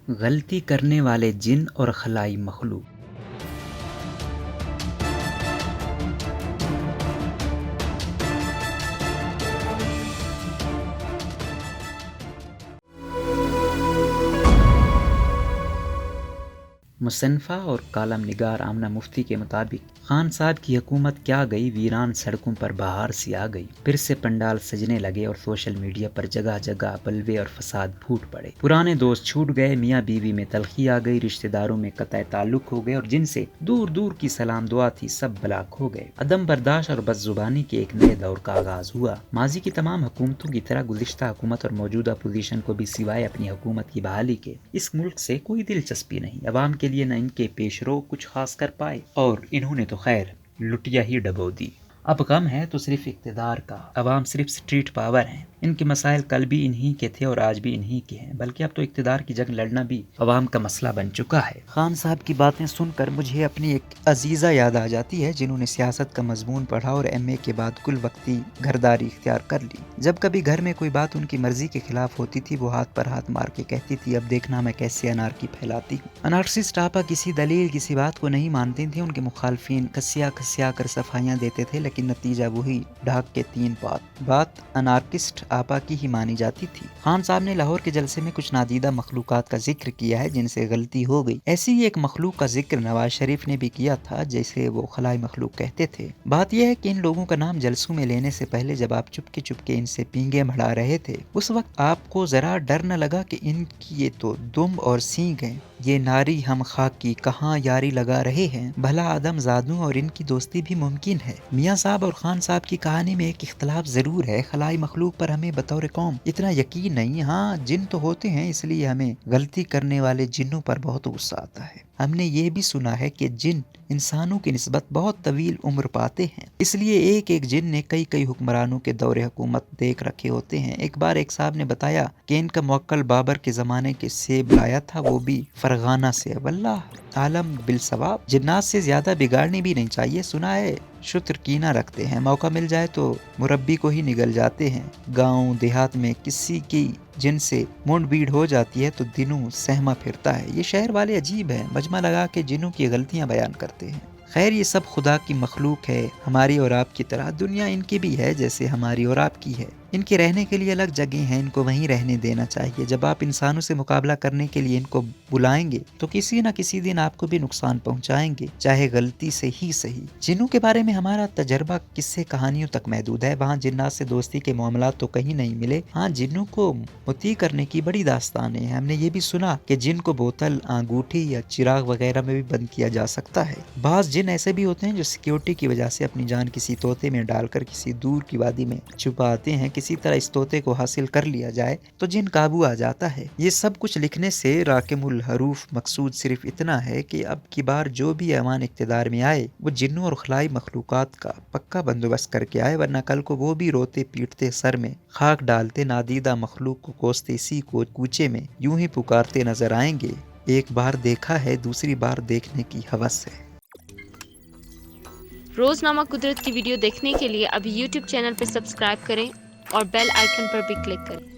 غلطی کرنے والے جن اور خلائی مخلوق۔ مصنفہ اور کالم نگار آمنہ مفتی کے مطابق خان صاحب کی حکومت کیا گئی، ویران سڑکوں پر بہار سی آ گئی، پھر سے پنڈال سجنے لگے اور سوشل میڈیا پر جگہ جگہ بلوے اور فساد پھوٹ پڑے، پرانے دوست چھوٹ گئے، میاں بیوی میں تلخی آ گئی، رشتہ داروں میں قطع تعلق ہو گئے اور جن سے دور دور کی سلام دعا تھی سب بلاک ہو گئے، عدم برداشت اور بد زبانی کے ایک نئے دور کا آغاز ہوا۔ ماضی کی تمام حکومتوں کی طرح گزشتہ حکومت اور موجودہ پوزیشن کو بھی سوائے اپنی حکومت کی بحالی کے اس ملک سے کوئی دلچسپی نہیں، عوام کے لیے نہ ان کے پیش رو کچھ خاص کر پائے اور انہوں نے تو خیر لٹیا ہی ڈبو دی۔ اب غم ہے تو صرف اقتدار کا، عوام صرف سٹریٹ پاور ہیں، ان کے مسائل کل بھی انہی کے تھے اور آج بھی انہی کے ہیں، بلکہ اب تو اقتدار کی جنگ لڑنا بھی عوام کا مسئلہ بن چکا ہے۔ خان صاحب کی باتیں سن کر مجھے اپنی ایک عزیزہ یاد آ جاتی ہے جنہوں نے سیاست کا مضمون پڑھا اور ایم اے کے بعد کل وقتی گھرداری اختیار کر لی۔ جب کبھی گھر میں کوئی بات ان کی مرضی کے خلاف ہوتی تھی وہ ہاتھ پر ہاتھ مار کے کہتی تھی اب دیکھنا میں کیسے انارکی پھیلاتی ہوں۔ انارکسسٹ آپا کسی دلیل کسی بات کو نہیں مانتی تھیں، ان کے مخالفین کسیا کسیا کر صفائیاں دیتے تھے لیکن نتیجہ وہی ڈھاک کے 3 بات انارکسٹ آپا کی ہی مانی جاتی تھی۔ خان صاحب نے لاہور کے جلسے میں کچھ نادیدہ مخلوقات کا ذکر کیا ہے جن سے غلطی ہو گئی، ایسی ہی ایک مخلوق کا ذکر نواز شریف نے بھی کیا تھا جیسے وہ خلائی مخلوق کہتے تھے۔ بات یہ ہے کہ ان لوگوں کا نام جلسوں میں لینے سے پہلے جب آپ چپکے ان سے پینگے بڑھا رہے تھے اس وقت آپ کو ذرا ڈر نہ لگا کہ ان کی یہ تو دم اور سینگ ہیں، یہ ناری ہم خاک کی کہاں یاری لگا رہے ہیں، بھلا آدم زادوں اور ان کی دوستی بھی ممکن ہے۔ میاں صاحب اور خان صاحب کی کہانی میں ایک اختلاف ضرور ہے، خلائی مخلوق پر ہمیں بطور قوم اتنا یقین نہیں، ہاں جن تو ہوتے ہیں اس لیے ہمیں غلطی کرنے والے جنوں پر بہت غصہ آتا ہے۔ ہم نے یہ بھی سنا ہے کہ جن انسانوں کی نسبت بہت طویل عمر پاتے ہیں، اس لیے ایک جن نے کئی حکمرانوں کے دور حکومت دیکھ رکھے ہوتے ہیں۔ ایک بار ایک صاحب نے بتایا کہ ان کا موکل بابر کے زمانے کے سیب لایا تھا، وہ بھی فرغانہ سے۔ واللہ عالم بالصواب، جنات سے زیادہ بگاڑنی بھی نہیں چاہیے۔ سنا ہے شتر کینہ رکھتے ہیں، موقع مل جائے تو مربی کو ہی نگل جاتے ہیں۔ گاؤں دیہات میں کسی کی جن سے منڈ بیڑ ہو جاتی ہے تو دنوں سہما پھرتا ہے۔ یہ شہر والے عجیب ہیں، مجمع لگا کے جنوں کی غلطیاں بیان کرتے ہیں۔ خیر یہ سب خدا کی مخلوق ہے، ہماری اور آپ کی طرح دنیا ان کی بھی ہے جیسے ہماری اور آپ کی ہے، ان کے رہنے کے لیے الگ جگہ ہیں، ان کو وہیں رہنے دینا چاہیے۔ جب آپ انسانوں سے مقابلہ کرنے کے لیے ان کو بلائیں گے تو کسی نہ کسی دن آپ کو بھی نقصان پہنچائیں گے، چاہے غلطی سے ہی صحیح۔ جنوں کے بارے میں ہمارا تجربہ قصے کہانیوں تک محدود ہے، وہاں جنات سے دوستی کے معاملات تو کہیں نہیں ملے۔ ہاں جنوں کو مطیع کرنے کی بڑی داستانیں ہیں، ہم نے یہ بھی سنا کہ جن کو بوتل، انگوٹھی یا چراغ وغیرہ میں بھی بند کیا جا سکتا ہے۔ بعض جن ایسے بھی ہوتے ہیں جو سیکیورٹی کی وجہ سے اپنی جان کسی طوطے میں ڈال کر کسی دور کی وادی میں چھپاتے ہیں، کسی طرح اس طوطے کو حاصل کر لیا جائے تو جن قابو آ جاتا ہے۔ یہ سب کچھ لکھنے سے راکم الحروف مقصود صرف اتنا ہے کہ اب کی بار جو بھی ایوان اقتدار میں آئے وہ جنوں اور خلائی مخلوقات کا پکا بندوبست کر کے آئے، ورنہ کل کو وہ بھی روتے پیٹتے سر میں خاک ڈالتے نادیدہ مخلوق کو کوستے اسی کوچے میں یوں ہی پکارتے نظر آئیں گے، ایک بار دیکھا ہے دوسری بار دیکھنے کی ہوس ہے۔ روزنامہ قدرت کی ویڈیو دیکھنے کے لیے ابھی یوٹیوب چینل پر سبسکرائب کریں اور بیل آئیکن پر بھی کلک کریں۔